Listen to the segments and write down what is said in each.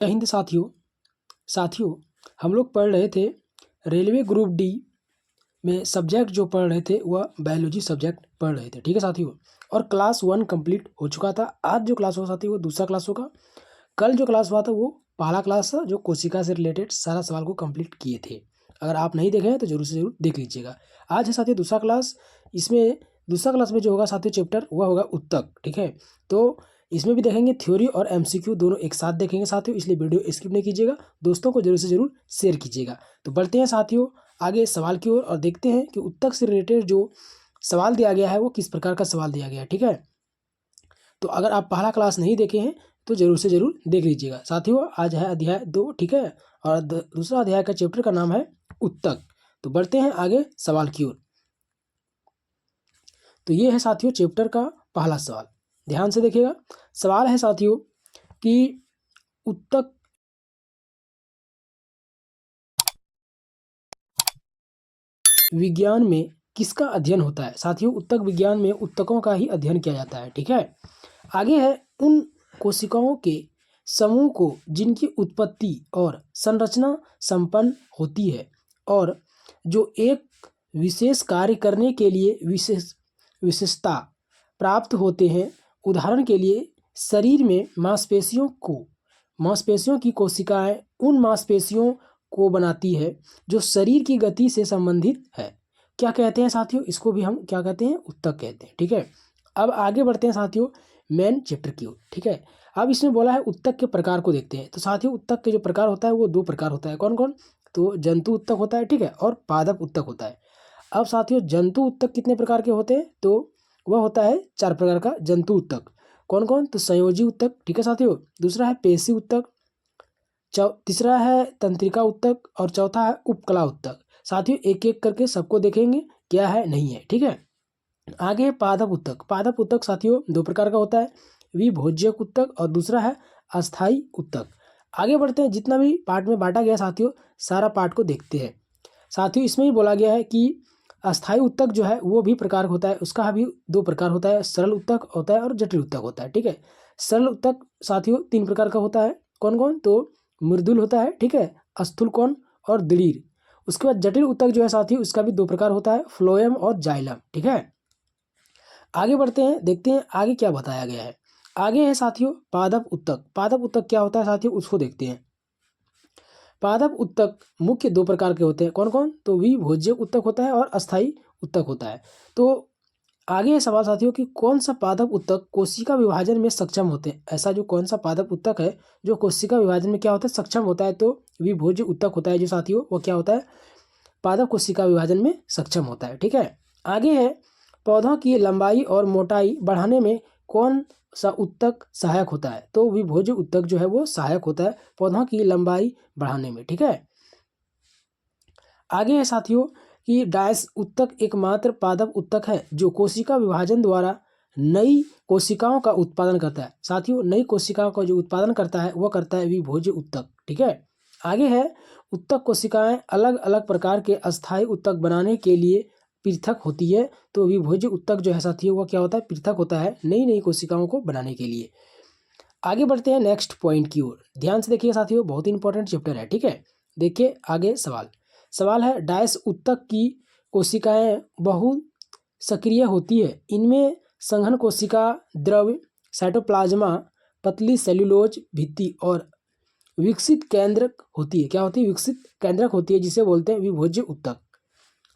जय हिंद साथियों हम लोग पढ़ रहे थे रेलवे ग्रुप डी में सब्जेक्ट जो पढ़ रहे थे वह बायोलॉजी सब्जेक्ट पढ़ रहे थे। ठीक है साथियों, और क्लास 1 कंप्लीट हो चुका था। आज जो क्लास होगा साथियों वो दूसरा क्लास होगा। कल जो क्लास हुआ था वो पहला क्लास था जो कोशिका से रिलेटेड सारा सवाल को कंप्लीट किए थे। अगर आप नहीं देखे हैं तो जरूर से जरूर देख लीजिएगा। आज है साथियों दूसरा क्लास। इसमें दूसरा क्लास में जो होगा साथियों चैप्टर वह होगा उत्तक। ठीक है, तो इसमें भी देखेंगे थ्योरी और एमसीक्यू दोनों एक साथ देखेंगे साथियों, इसलिए वीडियो स्किप नहीं कीजिएगा, दोस्तों को जरूर से जरूर शेयर कीजिएगा। तो बढ़ते हैं साथियों आगे सवाल की ओर और देखते हैं कि उत्तक से रिलेटेड जो सवाल दिया गया है वो किस प्रकार का सवाल दिया गया है। ठीक है, तो अगर आप पहला क्लास नहीं देखे हैं तो जरूर से जरूर देख लीजिएगा साथियों। आज है अध्याय 2। ठीक है, और दूसरा अध्याय का चैप्टर का नाम है उत्तक। तो बढ़ते हैं आगे सवाल की ओर। तो ये है साथियों चैप्टर का पहला सवाल, ध्यान से देखिएगा। सवाल है साथियों कि उत्तक विज्ञान में किसका अध्ययन होता है। साथियों उत्तक विज्ञान में उत्तकों का ही अध्ययन किया जाता है। ठीक है, आगे है उन कोशिकाओं के समूह को जिनकी उत्पत्ति और संरचना संपन्न होती है और जो एक विशेष कार्य करने के लिए विशेषता प्राप्त होते हैं। उदाहरण के लिए शरीर में मांसपेशियों की कोशिकाएं उन मांसपेशियों को बनाती है जो शरीर की गति से संबंधित है। क्या कहते हैं साथियों, इसको भी हम क्या कहते हैं, उत्तक कहते हैं। ठीक है, अब आगे बढ़ते हैं साथियों मेन चैप्टर की ओर। ठीक है, अब इसमें बोला है उत्तक के प्रकार को देखते हैं। तो साथियों उत्तक के जो प्रकार होता है वो 2 प्रकार होता है। कौन कौन, तो जंतु उत्तक होता है, ठीक है, और पादप उत्तक होता है। अब साथियों जंतु उत्तक कितने प्रकार के होते हैं, तो वह होता है 4 प्रकार का जंतु उत्तक। कौन कौन, तो संयोजी उत्तक, ठीक है साथियों, दूसरा है पेशी उत्तक, तीसरा है तंत्रिका उत्तक और चौथा है उपकला उत्तक। साथियों एक एक करके सबको देखेंगे क्या है नहीं है। ठीक है, आगे पादप उत्तक। पादप उत्तक साथियों 2 प्रकार का होता है, विभोज्यक उत्तक और दूसरा है अस्थाई उत्तक। आगे बढ़ते हैं, जितना भी पार्ट में बांटा गया साथियों सारा पार्ट को देखते हैं। साथियों इसमें ही बोला गया है कि अस्थाई उत्तक जो है वो भी प्रकार होता है, उसका भी 2 प्रकार होता है, सरल उत्तक होता है और जटिल उत्तक होता है। ठीक है, सरल उत्तक साथियों 3 प्रकार का होता है। कौन कौन, तो मृदुल होता है, ठीक है, स्थूल कोण और दृढ़। उसके बाद जटिल उत्तक जो है साथियों उसका भी 2 प्रकार होता है, फ्लोएम और जाइलम। ठीक है, आगे बढ़ते हैं, देखते हैं आगे क्या बताया गया है। आगे है साथियों पादप उत्तक। पादप उत्तक क्या होता है साथियों उसको देखते हैं। पादप उत्तक मुख्य 2 प्रकार के होते हैं। कौन कौन, तो विभोज्यक उत्तक होता है और अस्थाई उत्तक होता है। तो आगे ये सवाल साथियों कि कौन सा पादप उत्तक कोशिका विभाजन में सक्षम होते हैं। ऐसा जो कौन सा पादप उत्तक है जो कोशिका विभाजन में क्या होता है, सक्षम होता है, तो विभोज्य उत्तक होता है जो साथियों वो क्या होता है, पादप कोशिका विभाजन में सक्षम होता है। ठीक है, आगे है पौधों की लंबाई और मोटाई बढ़ाने में कौन सा उत्तक सहायक होता है, तो विभोज्य उत्तक जो है वो सहायक होता है पौधों की लंबाई बढ़ाने में। ठीक है, आगे है साथियों कि डायस उत्तक एकमात्र पादप उत्तक है जो कोशिका विभाजन द्वारा नई कोशिकाओं का उत्पादन करता है। साथियों नई कोशिकाओं का जो उत्पादन करता है वह करता है विभोज्य उत्तक। ठीक है, आगे है उत्तक कोशिकाएं अलग अलग प्रकार के अस्थायी उत्तक बनाने के लिए पृथक होती है, तो विभोज्य उत्तक जो है साथियों वह क्या होता है, पृथक होता है नई नई कोशिकाओं को बनाने के लिए। आगे बढ़ते हैं नेक्स्ट पॉइंट की ओर, ध्यान से देखिए साथियों बहुत इंपॉर्टेंट चैप्टर है। ठीक है, देखिए आगे सवाल है डायस उत्तक की कोशिकाएं बहुत सक्रिय होती है। इनमें संघन कोशिका, द्रव, साइटोप्लाज्मा, पतली सेल्यूलोज भित्ति और विकसित केंद्रक होती है। क्या होती है, विकसित केंद्रक होती है, जिसे बोलते हैं विभोज्य उत्तक।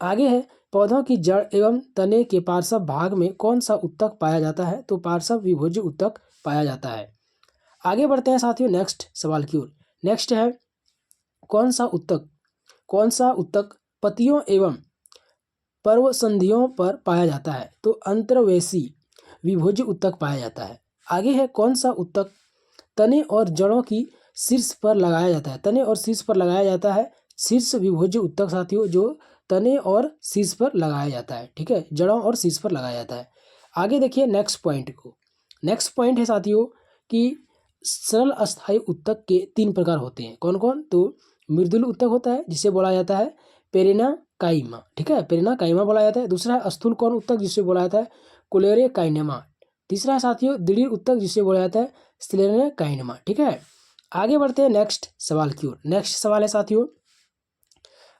आगे है पौधों की जड़ एवं तने के पार्श्व भाग में कौन सा उत्तक पाया जाता है, तो पार्श्व विभोज्य उत्तक पाया जाता है। आगे बढ़ते हैं साथियों नेक्स्ट सवाल की ओर। नेक्स्ट है कौन सा उत्तक पतियों एवं पर्वसंधियों पर पाया जाता है, तो अंतर्वेशी विभोज्य उत्तक पाया जाता है। आगे है कौन सा उत्तक तने और जड़ों की शीर्ष पर लगाया जाता है, तने और शीर्ष पर लगाया जाता है शीर्ष विभोज्य उत्तक साथियों जो तने और शीर्ष पर लगाया जाता है। ठीक है, जड़ों और शीर्ष पर लगाया जाता है। आगे देखिए नेक्स्ट पॉइंट को। नेक्स्ट पॉइंट है साथियों कि सरल अस्थायी उत्तक के 3 प्रकार होते हैं। कौन कौन, तो मृदुल उत्तक होता है जिसे बोला जाता है पेरिनाकाइमा। ठीक है, पेरिनाकाइमा बोला जाता है। दूसरा है स्थूल कोण उत्तक जिसे बोला जाता है कोलेरेकाइनेमा। तीसरा है साथियों दृढ़ उत्तक जिसे बोला जाता है स्लेरेकाइनेमा। ठीक है, आगे बढ़ते हैं नेक्स्ट सवाल की ओर। नेक्स्ट सवाल है साथियों,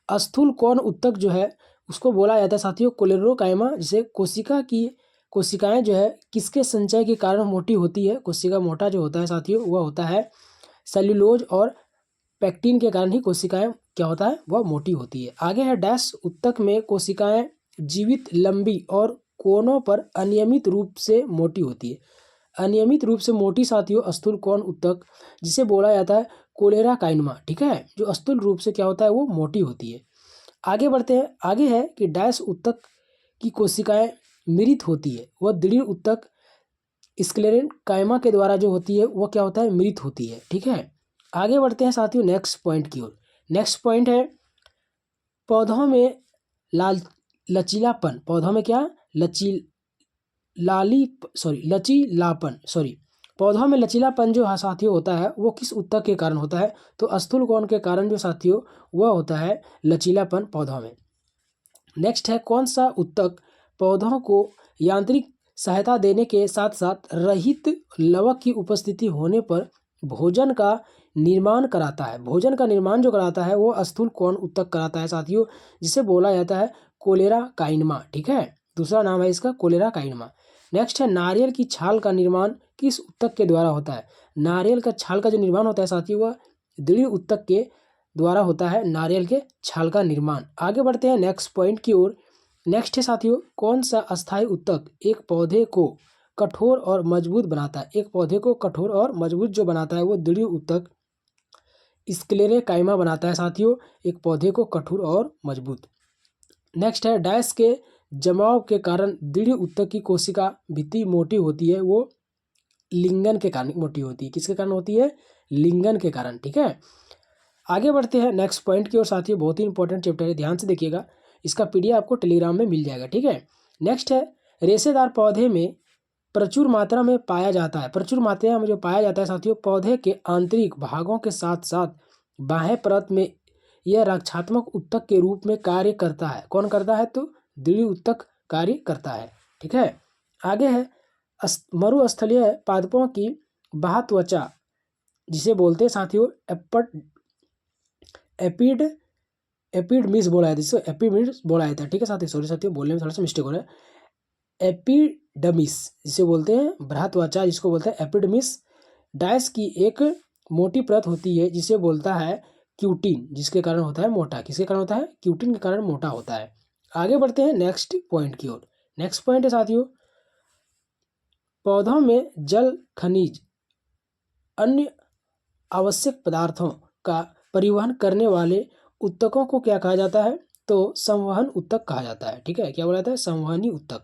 स्थूल कौन उत्तक जो है उसको बोला जाता है साथियों कोलेरोकाइमा, जिसे कोशिकाएं जो है किसके संचय के कारण मोटी होती है। कोशिका मोटा जो होता है साथियों वह होता है सेल्यूलोज और पैक्टिन के कारण ही कोशिकाएं क्या होता है वह मोटी होती है। आगे है डैश उत्तक में कोशिकाएं जीवित लंबी और कोनों पर अनियमित रूप से मोटी होती है। अनियमित रूप से मोटी साथियों स्थूल कौन उत्तक, जिसे बोला जाता है कोलेराकाइनमा, ठीक है, जो स्थूल रूप से क्या होता है वो मोटी होती है। आगे बढ़ते हैं, आगे है कि डैश उत्तक की कोशिकाएं मृत होती है, वह दृढ़ उत्तक स्क्लेरेनकाइमा के द्वारा जो होती है वह क्या होता है मृत होती है, ठीक है। आगे बढ़ते हैं साथियों नेक्स्ट पॉइंट की ओर। नेक्स्ट पॉइंट है पौधों में लचीलापन, पौधों में क्या लचीलापन पौधों में लचीलापन जो है साथियों होता है वो किस उत्तक के कारण होता है, तो स्थूल कौन के कारण जो साथियों वह होता है लचीलापन पौधों में। नेक्स्ट है कौन सा उत्तक पौधों को यांत्रिक सहायता देने के साथ साथ रहित लवक की उपस्थिति होने पर भोजन का निर्माण कराता है। भोजन का निर्माण जो कराता है वो स्थूल कौन उत्तक कराता है साथियों, जिसे बोला जाता है कोलेराकाइनमा, ठीक है, दूसरा नाम है इसका कोलेराकाइनमा। नेक्स्ट है नारियल की छाल का निर्माण किस उत्तक के द्वारा होता है। नारियल का छाल का जो निर्माण होता है साथियों वह दृढ़ उत्तक के द्वारा होता है, नारियल के छाल का निर्माण। आगे बढ़ते हैं नेक्स्ट पॉइंट की ओर। नेक्स्ट है साथियों कौन सा अस्थायी उत्तक एक पौधे को कठोर और मजबूत बनाता है। एक पौधे को कठोर और मजबूत जो बनाता है वो दृढ़ उत्तक स्क्लेरेकाइमा बनाता है साथियों, एक पौधे को कठोर और मजबूत। नेक्स्ट है डैश के जमाव के कारण दृढ़ उत्तक की कोशिका भित्ति मोटी होती है, वो लिंगन के कारण मोटी होती है। किसके कारण होती है, लिंगन के कारण, ठीक है। आगे बढ़ते हैं नेक्स्ट पॉइंट की ओर साथियों, बहुत ही इंपॉर्टेंट चैप्टर है, ध्यान से देखिएगा, इसका पीडीएफ आपको टेलीग्राम में मिल जाएगा, ठीक है। नेक्स्ट है रेशेदार पौधे में प्रचुर मात्रा में पाया जाता है। प्रचुर मात्रा में जो पाया जाता है साथियों पौधे के आंतरिक भागों के साथ साथ बाह्य परत में, यह रक्षात्मक उत्तक के रूप में कार्य करता है। कौन करता है, तो दृढ़ उत्तक कार्य करता है, ठीक है। आगे है मरुस्थलीय पादपों की बाह्य त्वचा, जिसे बोलते हैं साथियों एपिडर्मिस बोला जाता है, जिसको एपिडर्मिस बोला जाता है, ठीक है साथियों। सॉरी साथियों बोलने में थोड़ा सा मिस्टेक हो रहा है। एपिडर्मिस जिसे बोलते हैं बृहत त्वचा, जिसको बोलते हैं एपिडर्मिस। डाइस की एक मोटी परत होती है जिसे बोलता है क्यूटिन, जिसके कारण होता है मोटा। किसके कारण होता है, क्यूटिन के कारण मोटा होता है। आगे बढ़ते हैं नेक्स्ट पॉइंट की ओर। नेक्स्ट पॉइंट है साथियों पौधों में जल खनिज अन्य आवश्यक पदार्थों का परिवहन करने वाले उत्तकों को क्या कहा जाता है, तो संवहन उत्तक कहा जाता है, ठीक है। क्या बोला जाता है, संवहनी उत्तक।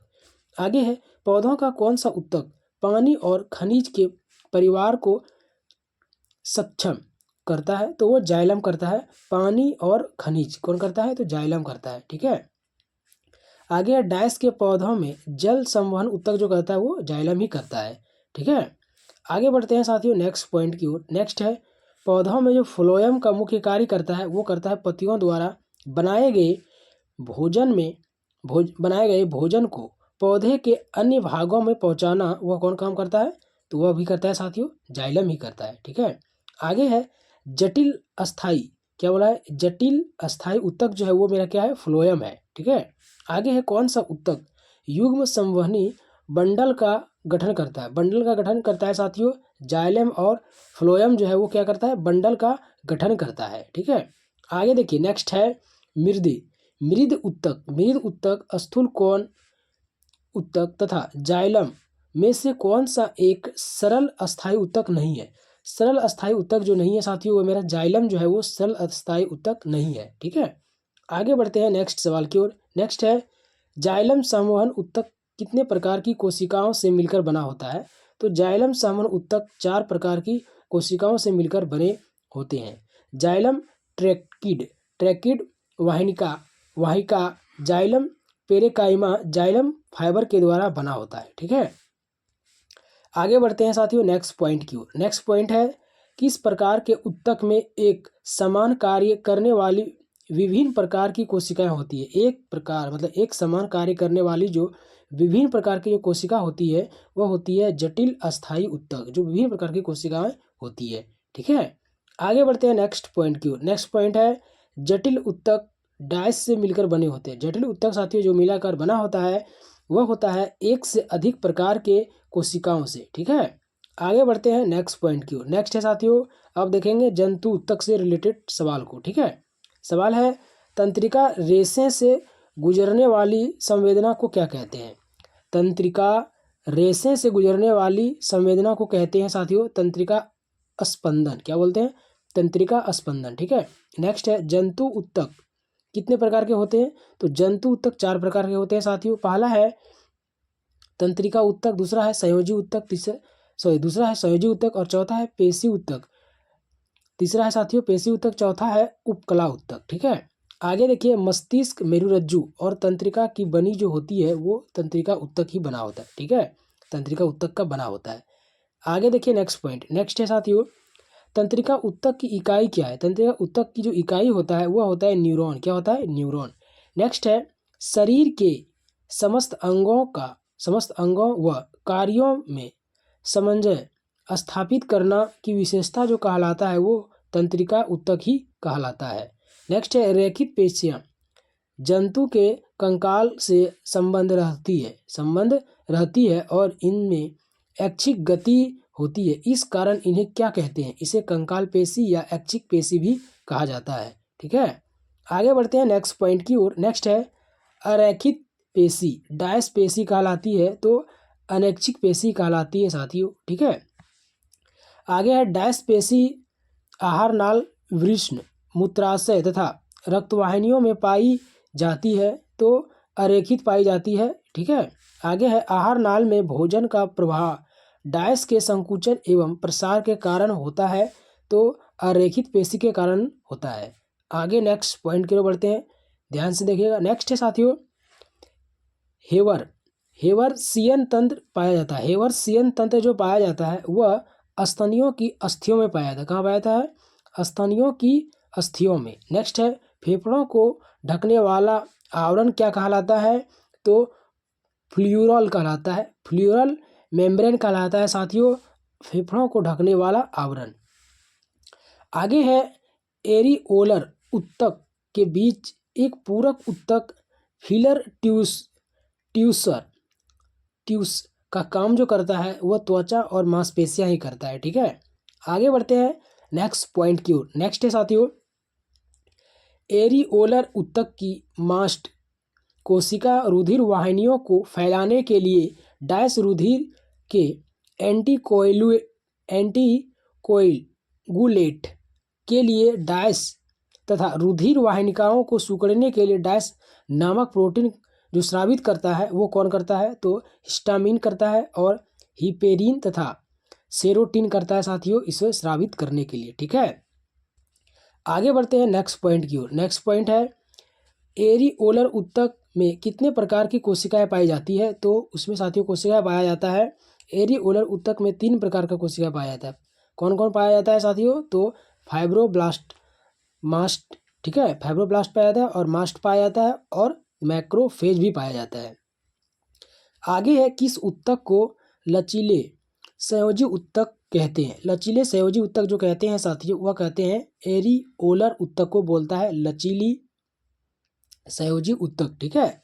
आगे है पौधों का कौन सा उत्तक पानी और खनिज के परिवार को सक्षम करता है, तो वो जाइलम करता है। पानी और खनिज कौन करता है, तो जाइलम करता है, ठीक है। आगे है डैश के पौधों में जल संवहन उत्तक जो करता है वो जाइलम ही करता है, ठीक है। आगे बढ़ते हैं साथियों नेक्स्ट पॉइंट की ओर। नेक्स्ट है पौधों में जो फ्लोएम का मुख्य कार्य करता है वो करता है पत्तियों द्वारा बनाए गए भोजन को पौधे के अन्य भागों में पहुंचाना। वह कौन काम करता है, तो वह भी करता है साथियों जाइलम ही करता है, ठीक है। आगे है जटिल अस्थाई, क्या बोला है, जटिल अस्थाई उत्तक जो है वो मेरा क्या है, फ्लोएम है, ठीक है। आगे है कौन सा उत्तक युग्म संवहनी बंडल का गठन करता है। बंडल का गठन करता है साथियों जाइलम, और फ्लोएम जो है वो क्या करता है, बंडल का गठन करता है, ठीक है। आगे देखिए नेक्स्ट है मृद उत्तक स्थूल कौन उत्तक तथा जाइलम में से कौन सा एक सरल अस्थायी उत्तक नहीं है। सरल अस्थायी उत्तक जो नहीं है साथियों वो मेरा जाइलम जो है वो सरल अस्थायी उत्तक नहीं है, ठीक है। आगे बढ़ते हैं नेक्स्ट सवाल की ओर। नेक्स्ट है जाइलम संवहन उत्तक कितने प्रकार की कोशिकाओं से मिलकर बना होता है, तो जाइलम संवहन उत्तक 4 प्रकार की कोशिकाओं से मिलकर बने होते हैं। जाइलम ट्रैकिड वाहिका जाइलम पेरेकाइमा जाइलम फाइबर के द्वारा बना होता है, ठीक है। आगे बढ़ते हैं साथियों नेक्स्ट पॉइंट की ओर। नेक्स्ट पॉइंट है किस प्रकार के उत्तक में एक समान कार्य करने वाली विभिन्न प्रकार की कोशिकाएं होती है। एक प्रकार मतलब एक समान कार्य करने वाली जो विभिन्न प्रकार की जो कोशिका होती है वह होती है जटिल अस्थायी उत्तक, जो विभिन्न प्रकार की कोशिकाएं होती है, ठीक है। आगे बढ़ते हैं नेक्स्ट पॉइंट की ओर। नेक्स्ट पॉइंट है जटिल ऊतक डायस से मिलकर बने होते हैं। जटिल ऊतक साथियों जो मिलाकर बना होता है वह होता है एक से अधिक प्रकार के कोशिकाओं से। ठीक है, आगे बढ़ते हैं नेक्स्ट पॉइंट की ओर। नेक्स्ट है साथियों, अब देखेंगे जंतु ऊतक से रिलेटेड सवाल को। ठीक है, सवाल है तंत्रिका रेशे से गुजरने वाली संवेदना को क्या कहते हैं? तंत्रिका रेशे से गुजरने वाली संवेदना को कहते हैं साथियों तंत्रिका स्पंदन। क्या बोलते हैं? तंत्रिका स्पंदन। ठीक है, नेक्स्ट है जंतु ऊतक कितने प्रकार के होते हैं? तो जंतु ऊतक 4 प्रकार के होते हैं साथियों। पहला है तंत्रिका ऊतक, दूसरा है संयोजी ऊतक, दूसरा है संयोजी ऊतक और चौथा है पेशी ऊतक। तीसरा है साथियों पेशी ऊतक, चौथा है उपकला ऊतक। ठीक है, आगे देखिए मस्तिष्क, मेरुरज्जु और तंत्रिका की बनी जो होती है वो तंत्रिका ऊतक ही बना होता है। ठीक है, तंत्रिका ऊतक का बना होता है। आगे देखिए नेक्स्ट पॉइंट। नेक्स्ट है साथियों तंत्रिका ऊतक की इकाई क्या है? तंत्रिका ऊतक की जो इकाई होता है वह होता है न्यूरॉन। क्या होता है? न्यूरॉन। नेक्स्ट है शरीर के समस्त अंगों व कार्यों में समन्वय स्थापित करना की विशेषता जो कहलाता है वो तंत्रिका ऊतक ही कहलाता है। नेक्स्ट है रेखित पेशियां जंतु के कंकाल से संबंध रहती है और इनमें ऐच्छिक गति होती है, इस कारण इन्हें क्या कहते हैं? इसे कंकाल पेशी या ऐच्छिक पेशी भी कहा जाता है। ठीक है, आगे बढ़ते हैं नेक्स्ट पॉइंट की ओर। नेक्स्ट है अरैखित पेशी डायस पेशी कहलाती है तो अनैच्छिक पेशी कहलाती है साथियों। ठीक है, आगे है डायस पेशी आहार नाल, वृषण, मूत्राशय तथा रक्तवाहिनियों में पाई जाती है तो अरेखित पाई जाती है। ठीक है, आगे है आहार नाल में भोजन का प्रवाह डायस के संकुचन एवं प्रसार के कारण होता है तो अरेखित पेशी के कारण होता है। आगे नेक्स्ट पॉइंट की ओर बढ़ते हैं, ध्यान से देखिएगा। नेक्स्ट है साथियों हेवरसियन तंत्र पाया जाता है। हेवरसियन तंत्र जो पाया जाता है वह स्तनियों की अस्थियों में पाया जाता है। कहाँ पाया जाता है? स्तनियों की अस्थियों में। नेक्स्ट है फेफड़ों को ढकने वाला आवरण क्या कहलाता है? तो फ्लूरल कहलाता है। फ्लूरल मेम्ब्रेन कहलाता है साथियों फेफड़ों को ढकने वाला आवरण। आगे है एरिओलर ऊतक के बीच एक पूरक ऊतक फिलर ट्यूस का काम जो करता है वह त्वचा और मांसपेशियां ही करता है। ठीक है, आगे बढ़ते हैं नेक्स्ट पॉइंट की ओर। नेक्स्ट है साथियों एरिओलर ऊतक की मास्ट कोशिका रुधिर वाहिनियों को फैलाने के लिए डायस रुधिर के एंटीकोएगुलेट के लिए डायस तथा रुधिर वाहिनिकाओं को सिकुड़ने के लिए डायस नामक प्रोटीन जो स्रावित करता है वो कौन करता है? तो हिस्टामिन करता है और हिपेरिन तथा सेरोटिन करता है साथियों इसे स्रावित करने के लिए। ठीक है, आगे बढ़ते हैं नेक्स्ट पॉइंट की ओर। नेक्स्ट पॉइंट है एरिओलर ऊतक में कितने प्रकार की कोशिकाएं पाई जाती है? तो उसमें साथियों कोशिकाएं पाया जाता है एरिओलर ऊतक में 3 प्रकार का कोशिका पाया जाता है। कौन कौन पाया जाता है साथियों? तो फाइब्रोब्लास्ट, मास्ट। ठीक है, फाइब्रोब्लास्ट पाया जाता है और मास्ट पाया जाता है और मैक्रोफेज भी पाया जाता है। आगे है किस ऊतक को लचीले संयोजी ऊतक कहते हैं? लचीले संयोजी ऊतक जो कहते हैं साथियों वह कहते हैं एरिओलर ऊतक को बोलता है लचीली संयोजी ऊतक। ठीक है,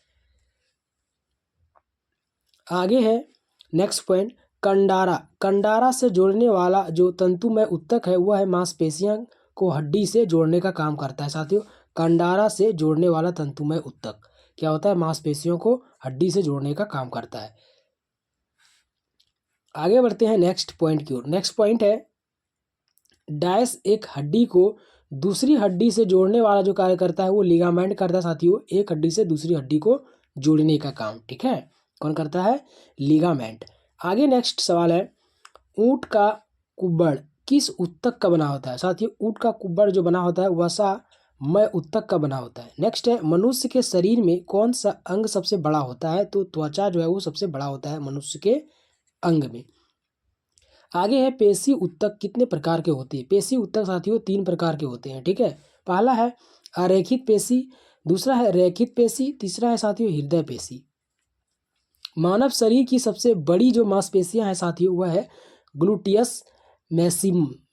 आगे है नेक्स्ट पॉइंट कंडारा से जोड़ने वाला जो तंतुमय ऊतक है वह है मांसपेशियां को हड्डी से जोड़ने का काम करता है साथियों। कंडारा से जोड़ने वाला तंतुमय ऊतक क्या होता है? मांसपेशियों को हड्डी से जोड़ने का काम करता है। आगे बढ़ते हैं नेक्स्ट पॉइंट की ओर। नेक्स्ट पॉइंट है डायस एक हड्डी को दूसरी हड्डी से जोड़ने वाला जो कार्य करता है वो लिगामेंट करता है साथियों, एक हड्डी से दूसरी हड्डी को जोड़ने का काम। ठीक है, कौन करता है? लिगामेंट। आगे नेक्स्ट सवाल है ऊंट का कुब्बड़ किस ऊतक का बना होता है? साथियों ऊंट का कुब्बड़ जो बना होता है वसामय ऊतक का बना होता है। नेक्स्ट है मनुष्य के शरीर में कौन सा अंग सबसे बड़ा होता है? तो त्वचा जो है वो सबसे बड़ा होता है मनुष्य के अंग में। आगे है पेशी ऊतक कितने प्रकार के होते हैं? पेशी ऊतक साथियों 3 प्रकार के होते हैं। ठीक है, पहला है अरेखित पेशी, दूसरा है रेखित पेशी, तीसरा है साथियों हृदय पेशी। मानव शरीर की सबसे बड़ी जो मांसपेशियां हैं साथियों वह है ग्लूटियस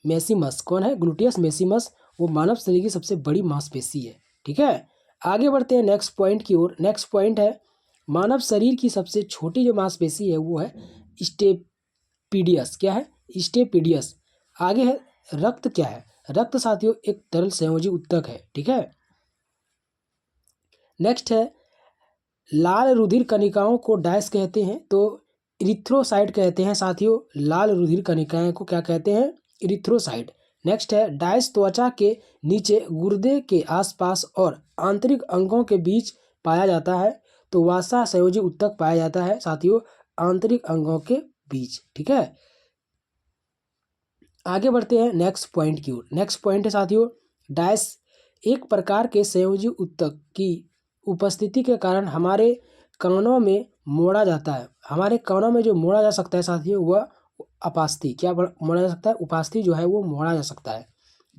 मैसिमस कौन है? ग्लूटियस मैसिमस, वो मानव शरीर की सबसे बड़ी मांसपेशी है। ठीक है, आगे बढ़ते हैं नेक्स्ट पॉइंट की ओर। नेक्स्ट पॉइंट है मानव शरीर की सबसे छोटी जो मांसपेशी है वो है स्टेपीडियस। क्या है? स्टेपीडियस। आगे है रक्त। क्या है? रक्त साथियों एक तरल संयोजी उत्तक है। ठीक है, नेक्स्ट है लाल रुधिर कणिकाओं को डैश कहते हैं, तो इरिथ्रोसाइट कहते हैं साथियों। लाल रुधिर कणिकाएं को क्या कहते हैं? इरिथ्रोसाइट। नेक्स्ट है डैश त्वचा के नीचे गुर्दे के आसपास और आंतरिक अंगों के बीच पाया जाता है, तो वसा संयोजी उत्तक पाया जाता है साथियों आंतरिक अंगों के बीच। ठीक है, आगे बढ़ते हैं नेक्स्ट पॉइंट की ओर। नेक्स्ट पॉइंट है साथियों डैश एक प्रकार के संयोजी उत्तक की उपस्थिति के कारण हमारे कानों में मोड़ा जाता है। हमारे कानों में जो मोड़ा जा सकता है साथियों वह अपास्थि। क्या मोड़ा जा सकता है? उपास्थि जो है वो मोड़ा जा सकता है।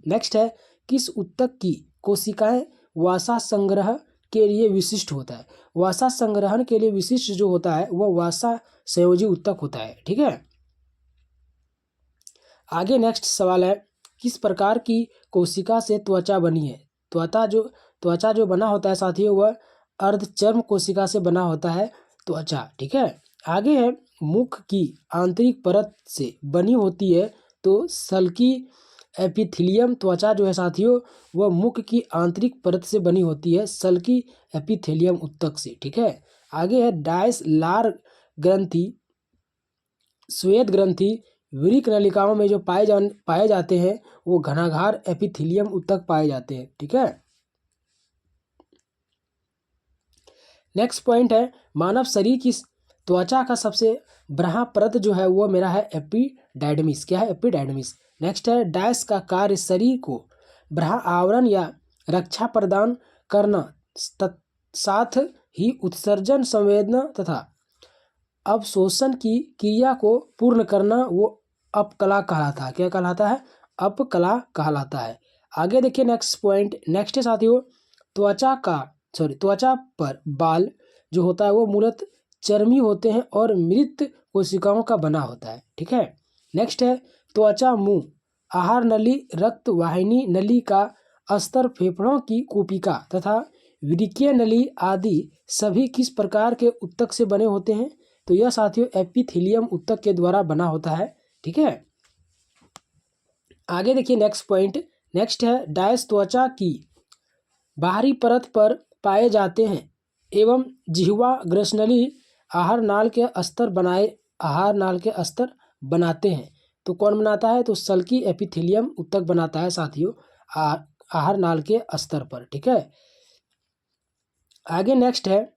नेक्स्ट है किस उत्तक की कोशिकाएं वसा संग्रह के लिए विशिष्ट होता है? वसा संग्रहण के लिए विशिष्ट जो होता है वह वसा संयोजी उत्तक होता है। ठीक है, आगे नेक्स्ट सवाल है किस प्रकार की कोशिका से त्वचा बनी है? त्वचा जो बना होता है साथियों वह अर्धचर्म कोशिका से बना होता है त्वचा। ठीक है, आगे है मुख की आंतरिक परत से बनी होती है, तो सल्की एपिथेलियम त्वचा जो है साथियों वह मुख की आंतरिक परत से बनी होती है सल्की एपिथेलियम उत्तक से। ठीक है, आगे है डायस लार ग्रंथि, श्वेत ग्रंथि वृक्क नलिकाओं में जो पाए जाते हैं वो घनाघार एपिथेलियम उत्तक पाए जाते हैं। ठीक है, नेक्स्ट पॉइंट है मानव शरीर की त्वचा का सबसे बड़ा परत जो है वो मेरा है एपिडर्मिस। क्या है? एपिडर्मिस। नेक्स्ट है डैश का कार्य शरीर को बड़ा आवरण या रक्षा प्रदान करना, साथ ही उत्सर्जन संवेदना तथा अवशोषण की क्रिया को पूर्ण करना, वो अपकला कहलाता है। क्या कहलाता है? अपकला कहलाता है। आगे देखिए नेक्स्ट पॉइंट। नेक्स्ट है साथियों त्वचा पर बाल जो होता है वो मूलतः चर्मी होते हैं और मृत कोशिकाओं का बना होता है। ठीक है, नेक्स्ट है त्वचा, मुंह, आहार नली, रक्त वाहिनी नली का स्तर, फेफड़ों की कूपिका तथा वृक्कीय नली आदि सभी किस प्रकार के उत्तक से बने होते हैं? तो यह साथियों एपिथेलियम उत्तक के द्वारा बना होता है। ठीक है, आगे देखिए नेक्स्ट पॉइंट। नेक्स्ट है डैश त्वचा की बाहरी परत पर पाए जाते हैं एवं जिह्वा ग्रसनली आहार नाल के अस्तर बनाते हैं, तो कौन बनाता है? तो सल्की एपिथेलियम उत्तक बनाता है साथियों आहार नाल के स्तर पर। ठीक है, आगे नेक्स्ट है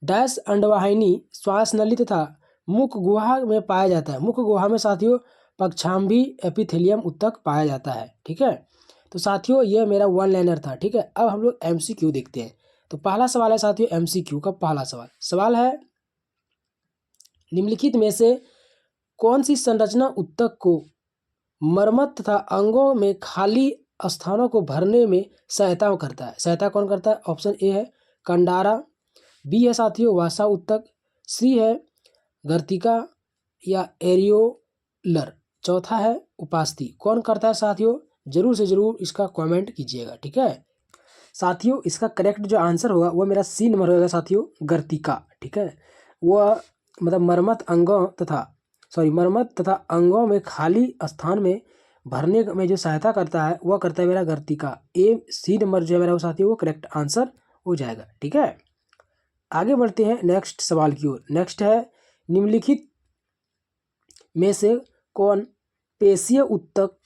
डैश अंडवाहिनी, श्वास नली तथा मुख गुहा में पाया जाता है। मुख गुहा में साथियों पक्षाम्भी एपिथेलियम उत्तक पाया जाता है। ठीक है, तो साथियों यह मेरा वन लाइनर था। ठीक है, अब हम लोग एमसीक्यू देखते हैं। तो पहला सवाल है साथियों एमसीक्यू का पहला सवाल है निम्नलिखित में से कौन सी संरचना उत्तक को मरम्मत तथा अंगों में खाली स्थानों को भरने में सहायता करता है? सहायता कौन करता है? ऑप्शन ए है कंडारा, बी है साथियों वसा उत्तक, सी है गर्तिका या एरियोलर, चौथा है उपास्थि। कौन करता है साथियों? जरूर से जरूर इसका कमेंट कीजिएगा। ठीक है साथियों, इसका करेक्ट जो आंसर होगा वो मेरा सी नंबर होगा साथियों गर्तिका। ठीक है, वह मतलब मरम्मत तथा अंगों में खाली स्थान में भरने में जो सहायता करता है वह करता है मेरा गर्तिका। ए सी नंबर जो है मेरा वो साथियों वो करेक्ट आंसर हो जाएगा। ठीक है, आगे बढ़ते हैं नेक्स्ट सवाल की ओर। नेक्स्ट है निम्नलिखित में से कौन पेशीय उत्तक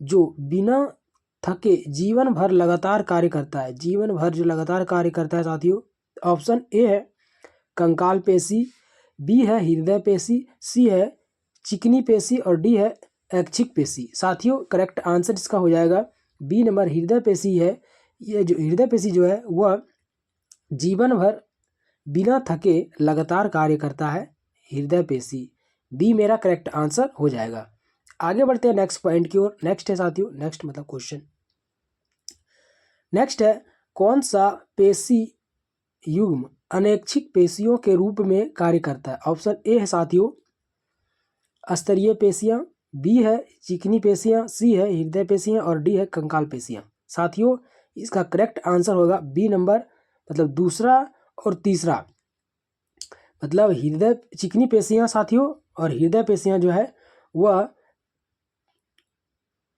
जो बिना थके जीवन भर लगातार कार्य करता है? जीवन भर जो लगातार कार्य करता है साथियों, ऑप्शन ए है कंकाल पेशी, बी है हृदय पेशी, सी है चिकनी पेशी और डी है ऐच्छिक पेशी। साथियों करेक्ट आंसर इसका हो जाएगा बी नंबर हृदय पेशी है। ये जो हृदय पेशी जो है वह जीवन भर बिना थके लगातार कार्य करता है, हृदय पेशी। बी मेरा करेक्ट आंसर हो जाएगा। आगे बढ़ते हैं नेक्स्ट पॉइंट की ओर। नेक्स्ट है साथियों नेक्स्ट मतलब क्वेश्चन। नेक्स्ट है कौन सा पेशी युग्म अनैच्छिक पेशियों के रूप में कार्य करता है? ऑप्शन ए है साथियों स्तरीय पेशियां, बी है चिकनी पेशियाँ, सी है हृदय पेशियाँ और डी है कंकाल पेशियाँ। साथियों इसका करेक्ट आंसर होगा बी नंबर, मतलब दूसरा और तीसरा, मतलब हृदय चिकनी पेशियाँ साथियों और हृदय पेशियाँ जो है वह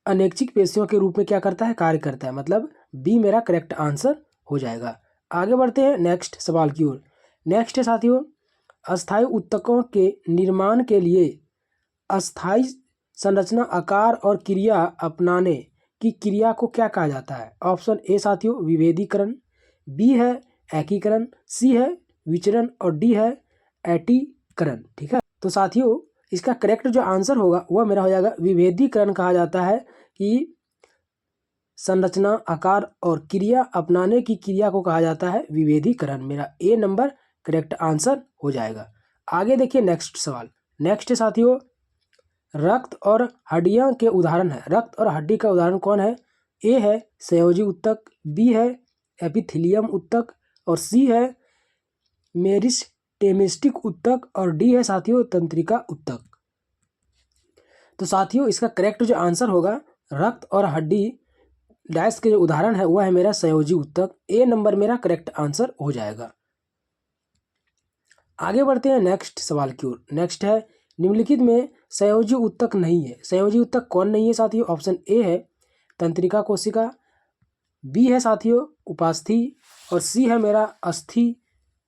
अनैच्छिक पेशियों के रूप में क्या करता है, कार्य करता है। मतलब बी मेरा करेक्ट आंसर हो जाएगा। आगे बढ़ते हैं नेक्स्ट सवाल की ओर। नेक्स्ट है साथियों, अस्थायी ऊतकों के निर्माण के लिए अस्थायी संरचना, आकार और क्रिया अपनाने की क्रिया को क्या कहा जाता है? ऑप्शन ए साथियों विभेदीकरण, बी है एकीकरण, सी है विचरण और डी है ऐटीकरण। ठीक है, तो साथियों इसका करेक्ट जो आंसर होगा वह मेरा हो जाएगा विभेदीकरण। कहा जाता है कि संरचना, आकार और क्रिया अपनाने की क्रिया को कहा जाता है विभेदीकरण। मेरा ए नंबर करेक्ट आंसर हो जाएगा। आगे देखिए नेक्स्ट सवाल। नेक्स्ट साथियों, रक्त और हड्डियां के उदाहरण है। रक्त और हड्डी का उदाहरण कौन है? ए है संयोजी ऊतक, बी है एपिथेलियम ऊतक और सी है मेरिस्टेमिक ऊतक और डी है साथियों तंत्रिका ऊतक। तो साथियों इसका करेक्ट जो आंसर होगा, रक्त और हड्डी डैश के जो उदाहरण है वह है मेरा संयोजी ऊतक। ए नंबर मेरा करेक्ट आंसर हो जाएगा। आगे बढ़ते हैं नेक्स्ट सवाल की ओर। नेक्स्ट है, निम्नलिखित में संयोजी ऊतक नहीं है। संयोजी ऊतक कौन नहीं है साथियों? ऑप्शन ए है तंत्रिका कोशिका, बी है साथियों उपास्थि और सी है मेरा अस्थि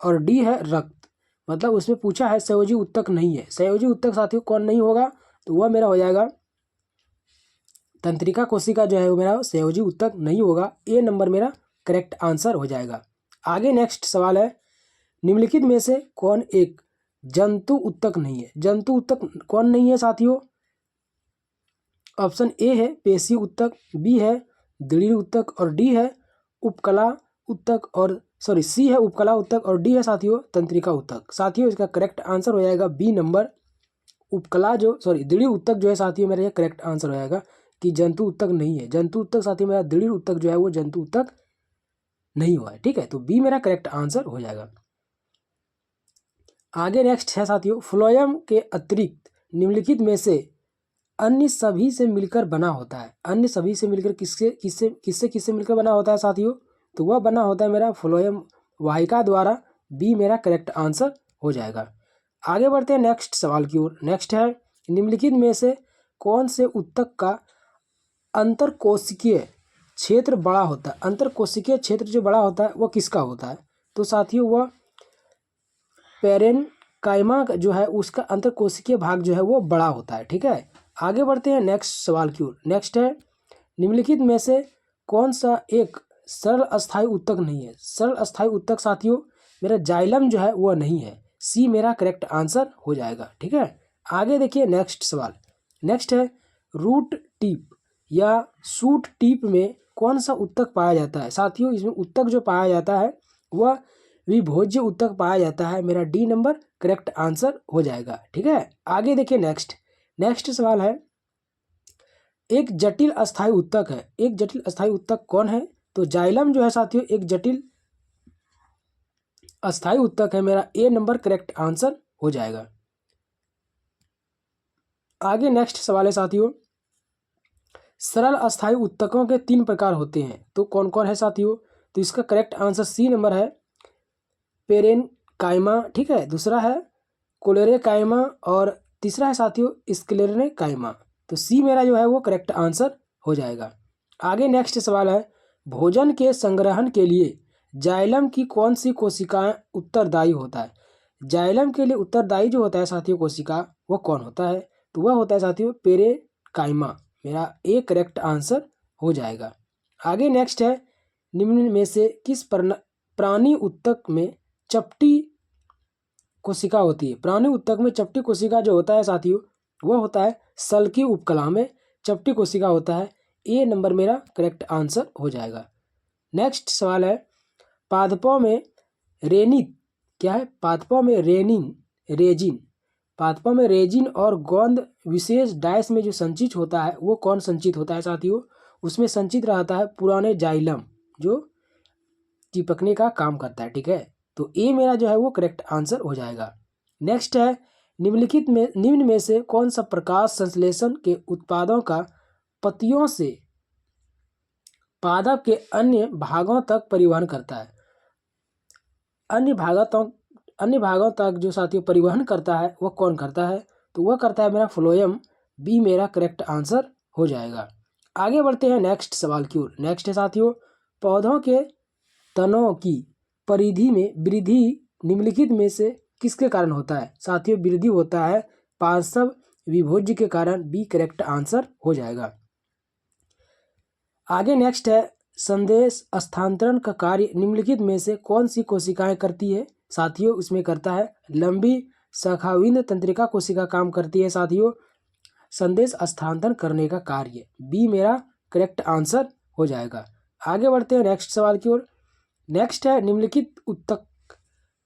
और डी है रक्त। मतलब उसमें पूछा है संयोजी ऊतक नहीं है। संयोजी ऊतक साथियों कौन नहीं होगा? तो वह मेरा हो जाएगा तंत्रिका कोशिका जो है वो मेरा संयोजी ऊतक नहीं होगा। ए नंबर मेरा करेक्ट आंसर हो जाएगा। आगे नेक्स्ट सवाल है, निम्नलिखित में से कौन एक जंतु ऊतक नहीं है? जंतु ऊतक कौन नहीं है साथियों? ऑप्शन ए है पेशी ऊतक, बी है दृढ़ ऊतक और डी है उपकला ऊतक और सी है उपकला ऊतक और डी है साथियों तंत्रिका ऊतक। साथियों इसका करेक्ट आंसर हो जाएगा बी नंबर उपकला दृढ़ ऊतक जो है साथियों मेरा ये करेक्ट आंसर हो जाएगा कि जंतु ऊतक नहीं है। जंतु ऊतक साथियों मेरा दृढ़ ऊतक जो है वो जंतु ऊतक नहीं हुआ है। ठीक है, तो बी मेरा करेक्ट आंसर हो जाएगा। आगे नेक्स्ट है साथियों, फ्लोएम के अतिरिक्त निम्नलिखित में से अन्य सभी से मिलकर बना होता है। अन्य सभी से मिलकर किससे किससे किससे किससे मिलकर बना होता है साथियों? तो वह बना होता है मेरा फ्लोएम वाहिका द्वारा। बी मेरा करेक्ट आंसर हो जाएगा। आगे बढ़ते हैं नेक्स्ट सवाल की ओर। नेक्स्ट है, निम्नलिखित में से कौन से ऊतक का अंतरकोशिकीय क्षेत्र बड़ा होता है? अंतरकोशिकीय क्षेत्र जो बड़ा होता है वह किसका होता है? तो साथियों वह पेरेनकाइमा जो है उसका अंतरकोशिकीय भाग जो है वो बड़ा होता है। ठीक है, आगे बढ़ते हैं नेक्स्ट सवाल की ओर। नेक्स्ट है, निम्नलिखित में से कौन सा एक सरल अस्थायी ऊतक नहीं है? सरल अस्थायी ऊतक साथियों मेरा जाइलम जो है वह नहीं है। सी मेरा करेक्ट आंसर हो जाएगा। ठीक है, आगे देखिए नेक्स्ट सवाल। नेक्स्ट है, रूट टिप या शूट टिप में कौन सा ऊतक पाया जाता है? साथियों इसमें ऊतक जो पाया जाता है वह विभोज्य ऊतक पाया जाता है। मेरा डी नंबर करेक्ट आंसर हो जाएगा। ठीक है, आगे देखिए नेक्स्ट सवाल है, एक जटिल अस्थायी ऊतक है। एक जटिल अस्थायी ऊतक कौन है? तो जाइलम जो है साथियों एक जटिल अस्थायी ऊतक है। मेरा ए नंबर करेक्ट आंसर हो जाएगा। आगे नेक्स्ट सवाल है साथियों, सरल अस्थायी ऊतकों के 3 प्रकार होते हैं। तो कौन कौन है साथियों? तो इसका करेक्ट आंसर सी नंबर है पेरेनकाइमा। ठीक है, दूसरा है कोलेरेकाइमा और तीसरा है साथियों स्क्लेरेकाइमा। तो सी मेरा जो है वो करेक्ट आंसर हो जाएगा। आगे नेक्स्ट सवाल है, भोजन के संग्रहण के लिए जाइलम की कौन सी कोशिकाएं उत्तरदायी होता है? जाइलम के लिए उत्तरदायी जो होता है साथियों कोशिका वो कौन होता है? तो वह होता है साथियों पेरेनकाइमा। मेरा ए करेक्ट आंसर हो जाएगा। आगे नेक्स्ट है, निम्न में से किस प्राणी ऊतक में चपटी कोशिका होती है? प्राणी ऊतक में चपटी कोशिका जो होता है साथियों वह होता है सल्की उपकला में चपटी कोशिका होता है। ए नंबर मेरा करेक्ट आंसर हो जाएगा। नेक्स्ट सवाल है, पादपों में रेनिन क्या है? पादपों में पादपों में रेजिन और गोंद विशेष डैश में जो संचित होता है वो कौन संचित होता है साथियों? उसमें संचित रहता है पुराने जाइलम जो चिपकने का काम करता है। ठीक है, तो ए मेरा जो है वो करेक्ट आंसर हो जाएगा। नेक्स्ट है, निम्न में से कौन सा प्रकाश संश्लेषण के उत्पादों का पत्तियों से पादप के अन्य भागों तक परिवहन करता है? अन्य भागों तक जो साथियों परिवहन करता है वह कौन करता है? तो वह करता है मेरा फ्लोएम। बी मेरा करेक्ट आंसर हो जाएगा। आगे बढ़ते हैं नेक्स्ट सवाल की ओर। नेक्स्ट है साथियों, पौधों के तनों की परिधि में वृद्धि निम्नलिखित में से किसके कारण होता है? साथियों वृद्धि होता है पार्श्व विभोज्य के कारण। बी करेक्ट आंसर हो जाएगा। आगे नेक्स्ट है, संदेश स्थानांतरण का कार्य निम्नलिखित में से कौन सी कोशिकाएं करती है? साथियों उसमें करता है लंबी शाखाविंद तंत्रिका कोशिका काम करती है साथियों संदेश स्थानांतरण करने का कार्य। बी मेरा करेक्ट आंसर हो जाएगा। आगे बढ़ते हैं नेक्स्ट सवाल की ओर। नेक्स्ट है, निम्नलिखित उत्तक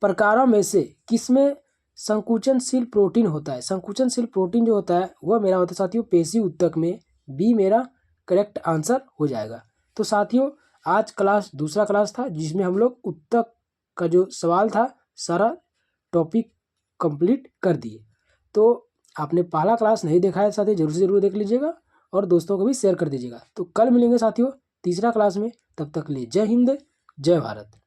प्रकारों में से किसमें संकुचनशील प्रोटीन होता है? संकुचनशील प्रोटीन जो होता है वह मेरा होता है साथियों पेशी उत्तक में। बी मेरा करेक्ट आंसर हो जाएगा। तो साथियों आज दूसरा क्लास था जिसमें हम लोग उत्तक का जो सवाल था सारा टॉपिक कंप्लीट कर दिए। तो आपने पहला क्लास नहीं देखा है साथियों जरूर से जरूर देख लीजिएगा और दोस्तों को भी शेयर कर दीजिएगा। तो कल मिलेंगे साथियों तीसरा क्लास में। तब तक के लिए जय हिंद जय भारत।